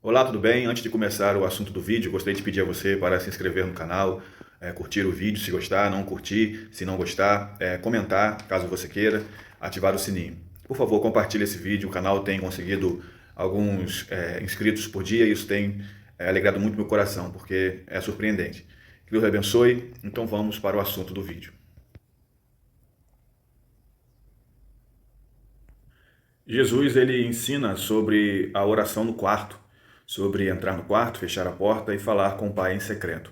Olá, tudo bem? Antes de começar o assunto do vídeo, gostaria de pedir a você para se inscrever no canal, curtir o vídeo se gostar, não curtir se não gostar, comentar caso você queira, ativar o sininho. Por favor, compartilhe esse vídeo, o canal tem conseguido alguns inscritos por dia e isso tem alegrado muito meu coração, porque é surpreendente. Que Deus abençoe, então vamos para o assunto do vídeo. Jesus ele ensina sobre a oração no quarto, sobre entrar no quarto, fechar a porta e falar com o Pai em secreto.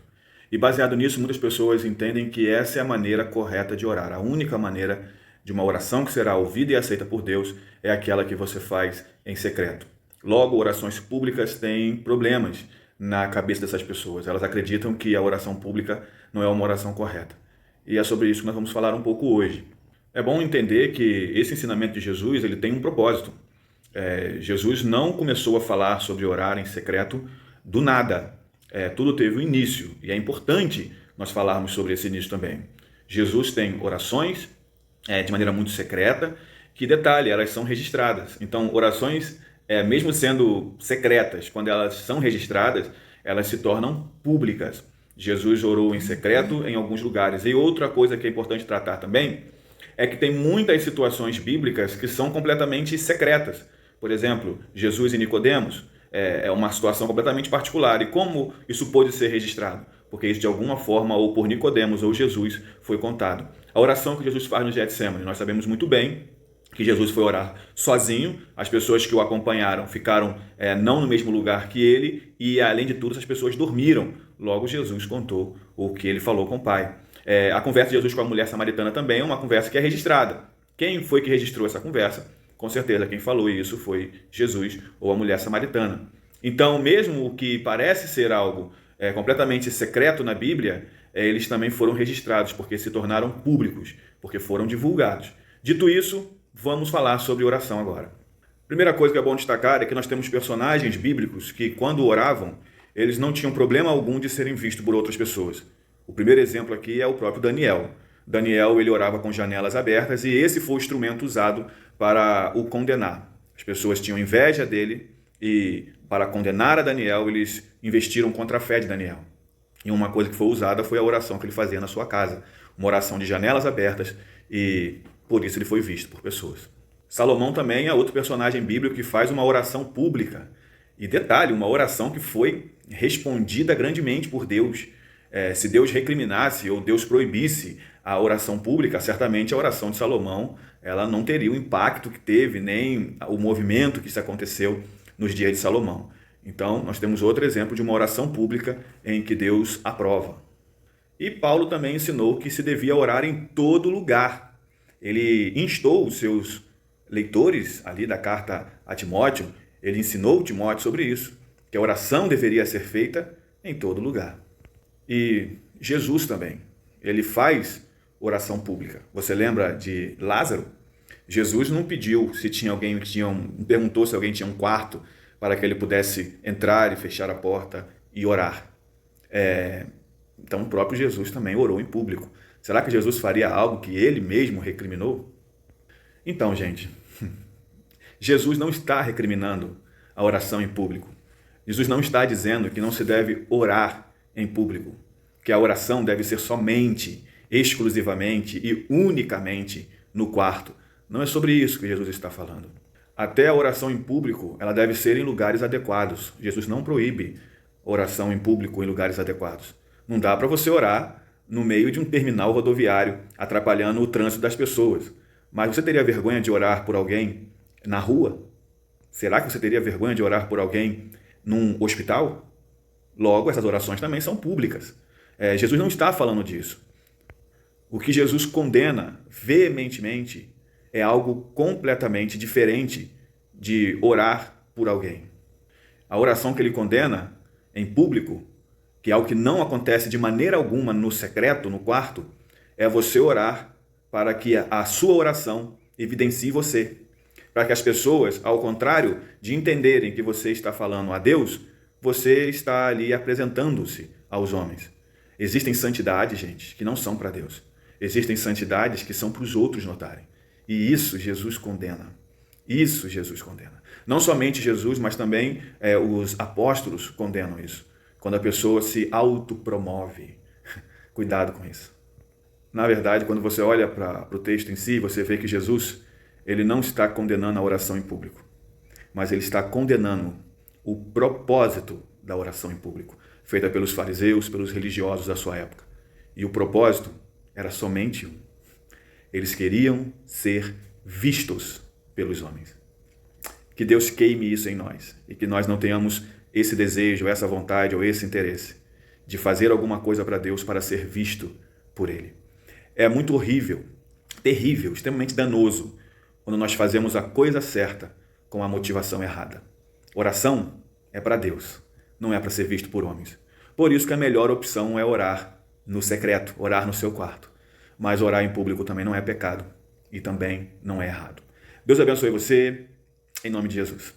E baseado nisso, muitas pessoas entendem que essa é a maneira correta de orar. A única maneira de uma oração que será ouvida e aceita por Deus é aquela que você faz em secreto. Logo, orações públicas têm problemas na cabeça dessas pessoas. Elas acreditam que a oração pública não é uma oração correta. E é sobre isso que nós vamos falar um pouco hoje. É bom entender que esse ensinamento de Jesus ele tem um propósito. Jesus não começou a falar sobre orar em secreto do nada. Tudo teve um início e é importante nós falarmos sobre esse início também. Jesus tem orações de maneira muito secreta, que detalhe, elas são registradas. Então, orações, mesmo sendo secretas, quando elas são registradas, elas se tornam públicas. Jesus orou em secreto em alguns lugares. E outra coisa que é importante tratar também é que tem muitas situações bíblicas que são completamente secretas. Por exemplo, Jesus e Nicodemos é uma situação completamente particular. E como isso pôde ser registrado? Porque isso de alguma forma, ou por Nicodemos ou Jesus, foi contado. A oração que Jesus faz no Getsemane, nós sabemos muito bem que Jesus foi orar sozinho, as pessoas que o acompanharam ficaram não no mesmo lugar que ele, e além de tudo, as pessoas dormiram. Logo, Jesus contou o que ele falou com o Pai. A conversa de Jesus com a mulher samaritana também é uma conversa que é registrada. Quem foi que registrou essa conversa? Com certeza, quem falou isso foi Jesus ou a mulher samaritana. Então, mesmo o que parece ser algo completamente secreto na Bíblia, eles também foram registrados, porque se tornaram públicos, porque foram divulgados. Dito isso, vamos falar sobre oração agora. Primeira coisa que é bom destacar é que nós temos personagens bíblicos que, quando oravam, eles não tinham problema algum de serem vistos por outras pessoas. O primeiro exemplo aqui é o próprio Daniel. Daniel ele orava com janelas abertas e esse foi o instrumento usado para o condenar. As pessoas tinham inveja dele e, para condenar a Daniel, eles investiram contra a fé de Daniel. E uma coisa que foi usada foi a oração que ele fazia na sua casa. Uma oração de janelas abertas e, por isso, ele foi visto por pessoas. Salomão também é outro personagem bíblico que faz uma oração pública. E detalhe, uma oração que foi respondida grandemente por Deus. Se Deus recriminasse ou Deus proibisse a oração pública, certamente a oração de Salomão ela não teria o impacto que teve, nem o movimento que isso aconteceu nos dias de Salomão. Então, nós temos outro exemplo de uma oração pública em que Deus aprova. E Paulo também ensinou que se devia orar em todo lugar. Ele instou os seus leitores ali da carta a Timóteo, ele ensinou Timóteo sobre isso, que a oração deveria ser feita em todo lugar. E Jesus também, ele faz oração pública. Você lembra de Lázaro? Jesus não pediu se tinha alguém que perguntou se alguém tinha um quarto para que ele pudesse entrar e fechar a porta e orar. Então o próprio Jesus também orou em público. Será que Jesus faria algo que ele mesmo recriminou? Então, gente, Jesus não está recriminando a oração em público. Jesus não está dizendo que não se deve orar em público, que a oração deve ser somente, exclusivamente e unicamente no quarto. Não é sobre isso que Jesus está falando. Até a oração em público, ela deve ser em lugares adequados. Jesus não proíbe oração em público em lugares adequados. Não dá para você orar no meio de um terminal rodoviário, atrapalhando o trânsito das pessoas. Mas você teria vergonha de orar por alguém na rua? Será que você teria vergonha de orar por alguém num hospital? Logo, essas orações também são públicas. Jesus não está falando disso. O que Jesus condena veementemente é algo completamente diferente de orar por alguém. A oração que ele condena em público, que é algo que não acontece de maneira alguma no secreto, no quarto, é você orar para que a sua oração evidencie você. Para que as pessoas, ao contrário de entenderem que você está falando a Deus, você está ali apresentando-se aos homens. Existem santidades, gente, que não são para Deus. Existem santidades que são para os outros notarem. E isso Jesus condena. Isso Jesus condena. Não somente Jesus, mas também os apóstolos condenam isso. Quando a pessoa se autopromove. Cuidado com isso. Na verdade, quando você olha para o texto em si, você vê que Jesus, ele não está condenando a oração em público, mas ele está condenando o propósito da oração em público, feita pelos fariseus, pelos religiosos da sua época. E o propósito era somente um. Eles queriam ser vistos pelos homens. Que Deus queime isso em nós e que nós não tenhamos esse desejo, essa vontade ou esse interesse de fazer alguma coisa para Deus para ser visto por Ele. É muito horrível, terrível, extremamente danoso quando nós fazemos a coisa certa com a motivação errada. Oração é para Deus, não é para ser visto por homens. Por isso que a melhor opção é orar no secreto, orar no seu quarto. Mas orar em público também não é pecado e também não é errado. Deus abençoe você, em nome de Jesus.